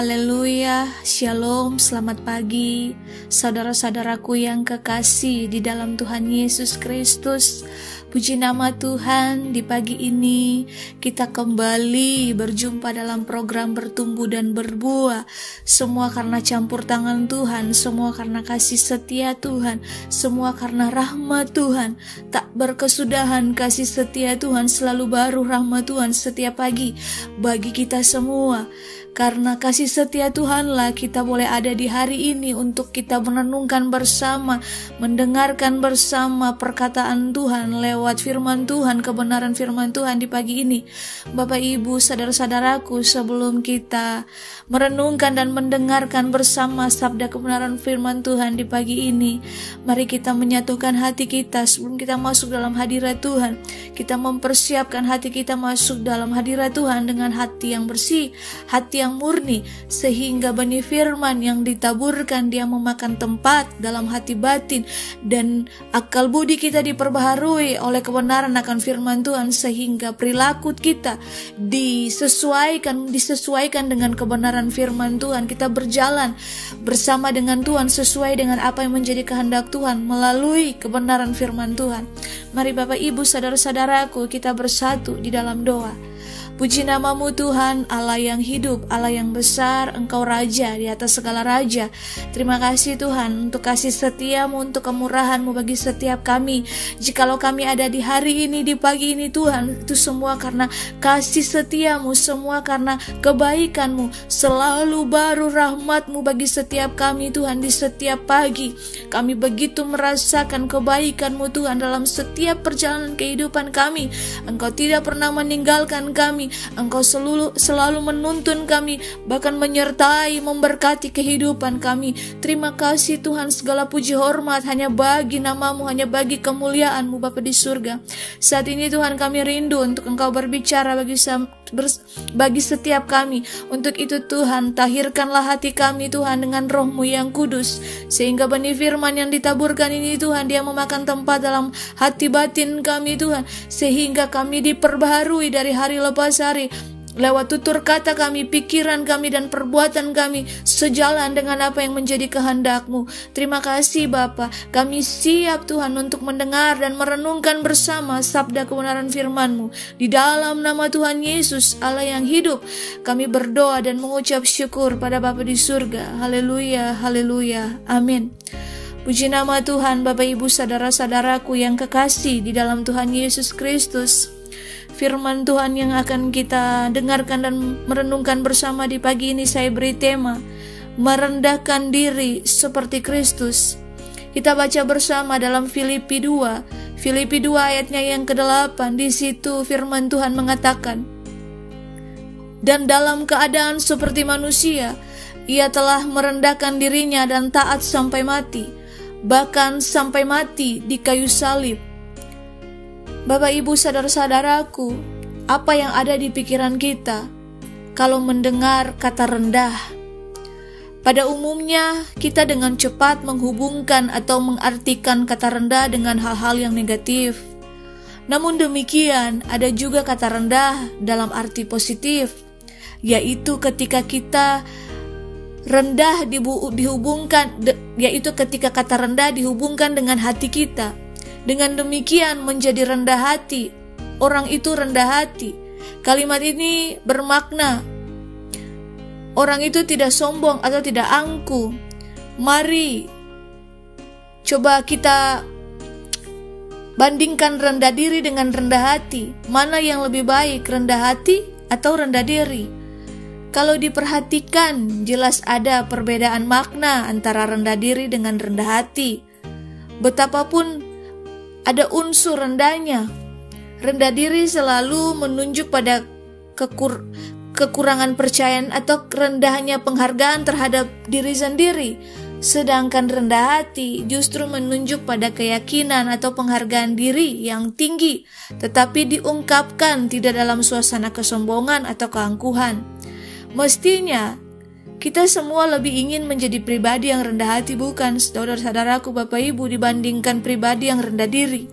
Haleluya, Shalom, selamat pagi saudara-saudaraku yang kekasih di dalam Tuhan Yesus Kristus. Puji nama Tuhan, di pagi ini kita kembali berjumpa dalam program Bertumbuh dan Berbuah. Semua karena campur tangan Tuhan, semua karena kasih setia Tuhan, semua karena rahmat Tuhan. Tak berkesudahan kasih setia Tuhan, selalu baru rahmat Tuhan setiap pagi bagi kita semua. Karena kasih setia Tuhanlah kita boleh ada di hari ini untuk kita merenungkan bersama, mendengarkan bersama perkataan Tuhan lewat firman Tuhan, kebenaran firman Tuhan di pagi ini. Bapak Ibu, saudara-saudaraku, sebelum kita merenungkan dan mendengarkan bersama sabda kebenaran firman Tuhan di pagi ini, mari kita menyatukan hati kita sebelum kita masuk dalam hadirat Tuhan. Kita mempersiapkan hati kita masuk dalam hadirat Tuhan dengan hati yang bersih, hati yang murni, sehingga benih firman yang ditaburkan dia memakan tempat dalam hati batin, dan akal budi kita diperbaharui oleh kebenaran akan firman Tuhan, sehingga perilaku kita disesuaikan dengan kebenaran firman Tuhan. Kita berjalan bersama dengan Tuhan sesuai dengan apa yang menjadi kehendak Tuhan melalui kebenaran firman Tuhan. Mari Bapak Ibu, saudara-saudaraku, kita bersatu di dalam doa. Puji namamu Tuhan, Allah yang hidup, Allah yang besar, Engkau Raja di atas segala raja. Terima kasih Tuhan untuk kasih setiamu, untuk kemurahanmu bagi setiap kami. Jikalau kami ada di hari ini, di pagi ini Tuhan, itu semua karena kasih setiamu, semua karena kebaikanmu. Selalu baru rahmatmu bagi setiap kami Tuhan di setiap pagi. Kami begitu merasakan kebaikanmu Tuhan dalam setiap perjalanan kehidupan kami. Engkau tidak pernah meninggalkan kami. Engkau selalu menuntun kami, bahkan menyertai, memberkati kehidupan kami. Terima kasih Tuhan, segala puji hormat hanya bagi namamu, hanya bagi kemuliaanmu Bapa di surga. Saat ini Tuhan kami rindu untuk Engkau berbicara bagi setiap kami. Untuk itu Tuhan, tahirkanlah hati kami Tuhan dengan roh-Mu yang kudus, sehingga benih firman yang ditaburkan ini Tuhan, dia memakan tempat dalam hati batin kami Tuhan, sehingga kami diperbaharui dari hari lepas hari lewat tutur kata kami, pikiran kami, dan perbuatan kami sejalan dengan apa yang menjadi kehendak-Mu. Terima kasih Bapa, kami siap Tuhan untuk mendengar dan merenungkan bersama sabda kebenaran firman-Mu. Di dalam nama Tuhan Yesus, Allah yang hidup, kami berdoa dan mengucap syukur pada Bapa di surga. Haleluya, haleluya, amin. Puji nama Tuhan, Bapak Ibu, saudara-saudaraku yang kekasih di dalam Tuhan Yesus Kristus. Firman Tuhan yang akan kita dengarkan dan merenungkan bersama di pagi ini saya beri tema merendahkan diri seperti Kristus. Kita baca bersama dalam Filipi 2 ayatnya yang ke-8. Di situ firman Tuhan mengatakan, dan dalam keadaan seperti manusia, ia telah merendahkan dirinya dan taat sampai mati, bahkan sampai mati di kayu salib. Bapak Ibu, saudara-saudaraku, apa yang ada di pikiran kita kalau mendengar kata rendah? Pada umumnya kita dengan cepat menghubungkan atau mengartikan kata rendah dengan hal-hal yang negatif. Namun demikian, ada juga kata rendah dalam arti positif, yaitu ketika kita rendah yaitu ketika kata rendah dihubungkan dengan hati kita. Dengan demikian menjadi rendah hati. Orang itu rendah hati. Kalimat ini bermakna orang itu tidak sombong atau tidak angkuh. Mari coba kita bandingkan rendah diri dengan rendah hati. Mana yang lebih baik, rendah hati atau rendah diri? Kalau diperhatikan, jelas ada perbedaan makna antara rendah diri dengan rendah hati. Betapapun ada unsur rendahnya, rendah diri selalu menunjuk pada kekurangan percayaan atau rendahnya penghargaan terhadap diri sendiri. Sedangkan rendah hati justru menunjuk pada keyakinan atau penghargaan diri yang tinggi, tetapi diungkapkan tidak dalam suasana kesombongan atau keangkuhan. Mestinya kita semua lebih ingin menjadi pribadi yang rendah hati, bukan, saudara-saudaraku, Bapak Ibu, dibandingkan pribadi yang rendah diri.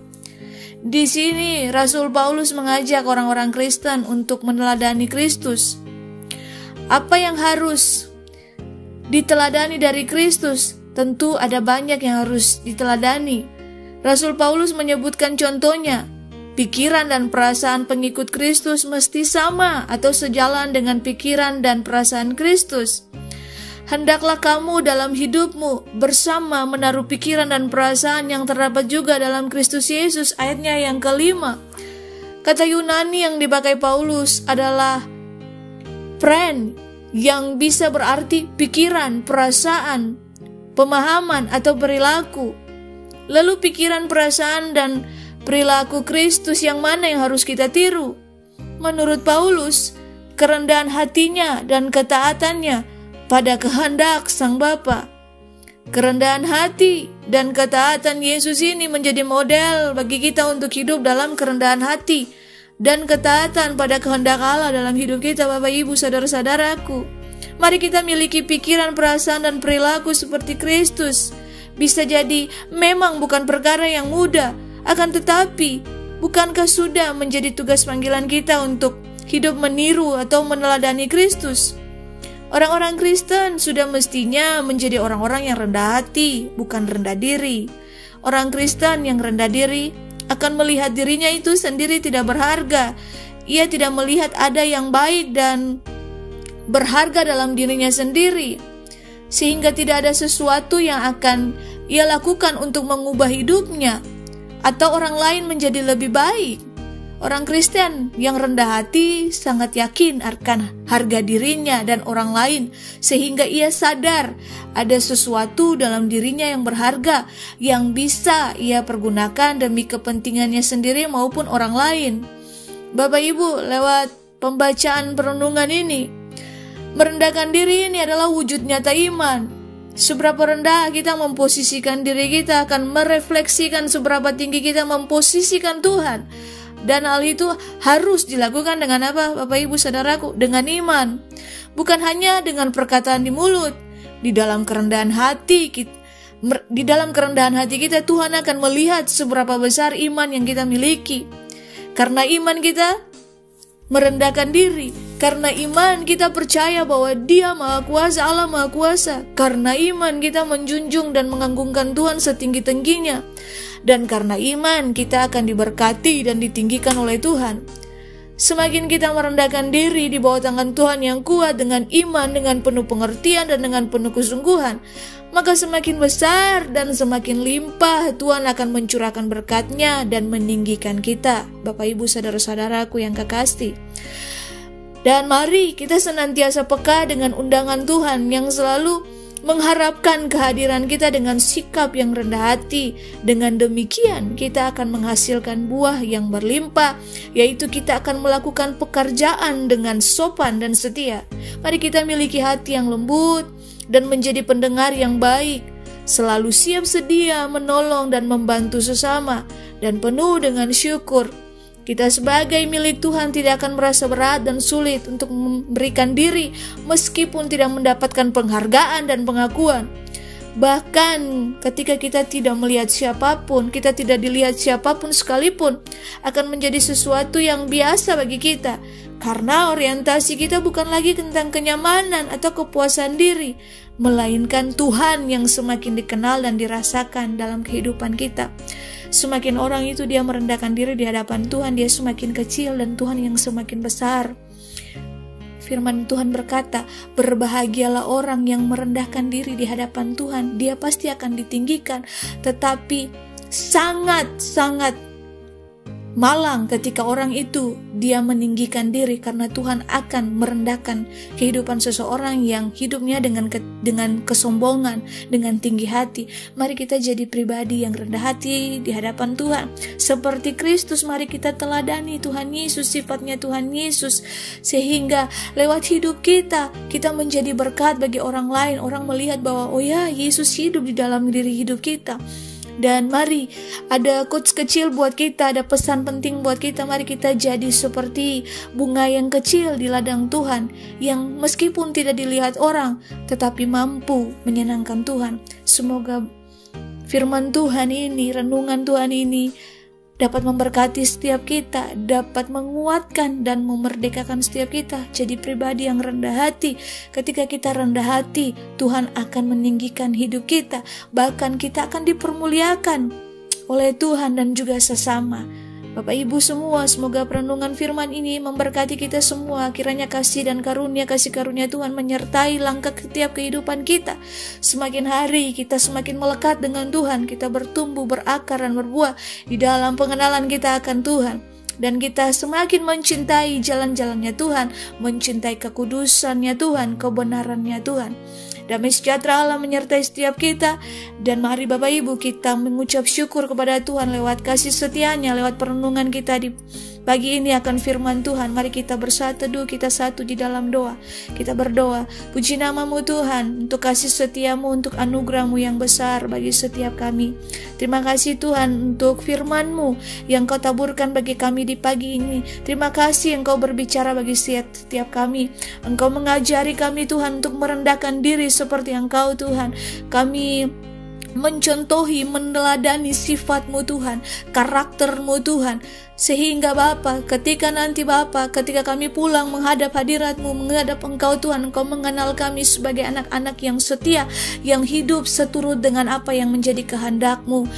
Di sini Rasul Paulus mengajak orang-orang Kristen untuk meneladani Kristus. Apa yang harus diteladani dari Kristus, tentu ada banyak yang harus diteladani. Rasul Paulus menyebutkan contohnya, pikiran dan perasaan pengikut Kristus mesti sama atau sejalan dengan pikiran dan perasaan Kristus. Hendaklah kamu dalam hidupmu bersama menaruh pikiran dan perasaan yang terdapat juga dalam Kristus Yesus. Ayatnya yang kelima. Kata Yunani yang dipakai Paulus adalah phren, yang bisa berarti pikiran, perasaan, pemahaman atau perilaku. Lalu pikiran, perasaan, dan perilaku Kristus yang mana yang harus kita tiru? Menurut Paulus, kerendahan hatinya dan ketaatannya pada kehendak Sang Bapa. Kerendahan hati dan ketaatan Yesus ini menjadi model bagi kita untuk hidup dalam kerendahan hati dan ketaatan pada kehendak Allah dalam hidup kita, Bapak Ibu saudara-saudaraku. Mari kita miliki pikiran, perasaan, dan perilaku seperti Kristus. Bisa jadi memang bukan perkara yang mudah, akan tetapi bukankah sudah menjadi tugas panggilan kita untuk hidup meniru atau meneladani Kristus? Orang-orang Kristen sudah mestinya menjadi orang-orang yang rendah hati, bukan rendah diri. Orang Kristen yang rendah diri akan melihat dirinya itu sendiri tidak berharga. Ia tidak melihat ada yang baik dan berharga dalam dirinya sendiri, sehingga tidak ada sesuatu yang akan ia lakukan untuk mengubah hidupnya atau orang lain menjadi lebih baik. Orang Kristen yang rendah hati sangat yakin akan harga dirinya dan orang lain, sehingga ia sadar ada sesuatu dalam dirinya yang berharga yang bisa ia pergunakan demi kepentingannya sendiri maupun orang lain. Bapak Ibu, lewat pembacaan perenungan ini, merendahkan diri ini adalah wujud nyata iman. Seberapa rendah kita memposisikan diri kita akan merefleksikan seberapa tinggi kita memposisikan Tuhan. Dan hal itu harus dilakukan dengan apa, Bapak Ibu saudaraku? Dengan iman. Bukan hanya dengan perkataan di mulut. Di dalam kerendahan hati kita Tuhan akan melihat seberapa besar iman yang kita miliki. Karena iman kita merendahkan diri. Karena iman kita percaya bahwa Dia Maha Kuasa, Allah Maha Kuasa. Karena iman kita menjunjung dan mengagungkan Tuhan setinggi-tingginya. Dan karena iman kita akan diberkati dan ditinggikan oleh Tuhan. Semakin kita merendahkan diri di bawah tangan Tuhan yang kuat dengan iman, dengan penuh pengertian dan dengan penuh kesungguhan, maka semakin besar dan semakin limpah Tuhan akan mencurahkan berkat-Nya dan meninggikan kita, Bapak Ibu saudara-saudaraku yang kekasih. Dan mari kita senantiasa peka dengan undangan Tuhan yang selalu mengharapkan kehadiran kita dengan sikap yang rendah hati. Dengan demikian kita akan menghasilkan buah yang berlimpah, yaitu kita akan melakukan pekerjaan dengan sopan dan setia. Mari kita miliki hati yang lembut dan menjadi pendengar yang baik, selalu siap sedia menolong dan membantu sesama, dan penuh dengan syukur. Kita sebagai milik Tuhan tidak akan merasa berat dan sulit untuk memberikan diri meskipun tidak mendapatkan penghargaan dan pengakuan. Bahkan ketika kita tidak melihat siapapun, kita tidak dilihat siapapun sekalipun, akan menjadi sesuatu yang biasa bagi kita. Karena orientasi kita bukan lagi tentang kenyamanan atau kepuasan diri, melainkan Tuhan yang semakin dikenal dan dirasakan dalam kehidupan kita. Semakin orang itu dia merendahkan diri di hadapan Tuhan, dia semakin kecil dan Tuhan yang semakin besar. Firman Tuhan berkata, berbahagialah orang yang merendahkan diri di hadapan Tuhan, dia pasti akan ditinggikan. Tetapi sangat-sangat malang ketika orang itu dia meninggikan diri, karena Tuhan akan merendahkan kehidupan seseorang yang hidupnya dengan kesombongan, dengan tinggi hati. Mari kita jadi pribadi yang rendah hati di hadapan Tuhan. Seperti Kristus, mari kita teladani Tuhan Yesus, sifatnya Tuhan Yesus, sehingga lewat hidup kita menjadi berkat bagi orang lain. Orang melihat bahwa oh ya, Yesus hidup di dalam diri hidup kita. Dan mari ada quotes kecil buat kita, ada pesan penting buat kita. Mari kita jadi seperti bunga yang kecil di ladang Tuhan, yang meskipun tidak dilihat orang, tetapi mampu menyenangkan Tuhan. Semoga firman Tuhan ini, renungan Tuhan ini dapat memberkati setiap kita, dapat menguatkan dan memerdekakan setiap kita jadi pribadi yang rendah hati. Ketika kita rendah hati, Tuhan akan meninggikan hidup kita, bahkan kita akan dipermuliakan oleh Tuhan dan juga sesama. Bapak Ibu semua, semoga perenungan firman ini memberkati kita semua. Kiranya kasih karunia Tuhan menyertai langkah setiap kehidupan kita. Semakin hari kita semakin melekat dengan Tuhan, kita bertumbuh, berakar dan berbuah di dalam pengenalan kita akan Tuhan. Dan kita semakin mencintai jalan-jalannya Tuhan, mencintai kekudusannya Tuhan, kebenarannya Tuhan. Damai sejahtera Allah menyertai setiap kita. Dan mari Bapak Ibu kita mengucap syukur kepada Tuhan lewat kasih setianya, lewat perenungan kita di pagi ini akan firman Tuhan. Mari kita bersatu teduh, kita satu di dalam doa. Kita berdoa, puji namamu Tuhan untuk kasih setiamu, untuk anugerahmu yang besar bagi setiap kami. Terima kasih Tuhan untuk firman-Mu yang Kau taburkan bagi kami di pagi ini. Terima kasih Engkau berbicara bagi setiap kami. Engkau mengajari kami Tuhan untuk merendahkan diri seperti Engkau Tuhan. Kami mencontohi, meneladani sifat-Mu Tuhan, karakter-Mu Tuhan. Sehingga Bapa, ketika kami pulang menghadap hadirat-Mu, menghadap Engkau Tuhan, Engkau mengenal kami sebagai anak-anak yang setia, yang hidup seturut dengan apa yang menjadi kehendak-Mu.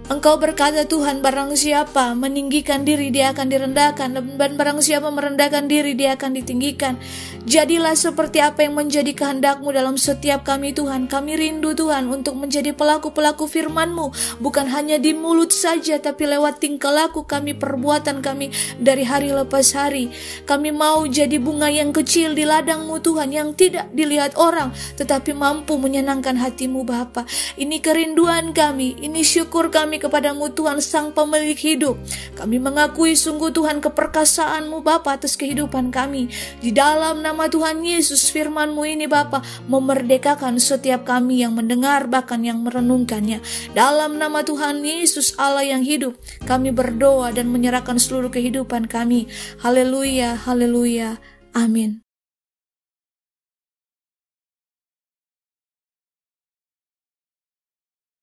Engkau berkata Tuhan, barang siapa meninggikan diri dia akan direndahkan, dan barang siapa merendahkan diri dia akan ditinggikan. Jadilah seperti apa yang menjadi kehendak-Mu dalam setiap kami Tuhan. Kami rindu Tuhan untuk menjadi pelaku-pelaku firman-Mu, bukan hanya di mulut saja, tapi lewat tingkah laku kami, perbuatan kami dari hari lepas hari. Kami mau jadi bunga yang kecil di ladang-Mu Tuhan, yang tidak dilihat orang, tetapi mampu menyenangkan hati-Mu Bapa. Ini kerinduan kami, ini syukur kami kepada-Mu Tuhan, Sang Pemilik hidup. Kami mengakui sungguh Tuhan keperkasaan-Mu Bapa atas kehidupan kami. Di dalam nama Tuhan Yesus, firman-Mu ini Bapa memerdekakan setiap kami yang mendengar bahkan yang merenungkannya. Dalam nama Tuhan Yesus Allah yang hidup, kami berdoa dan menyerahkan seluruh kehidupan kami. Haleluya, haleluya, amin.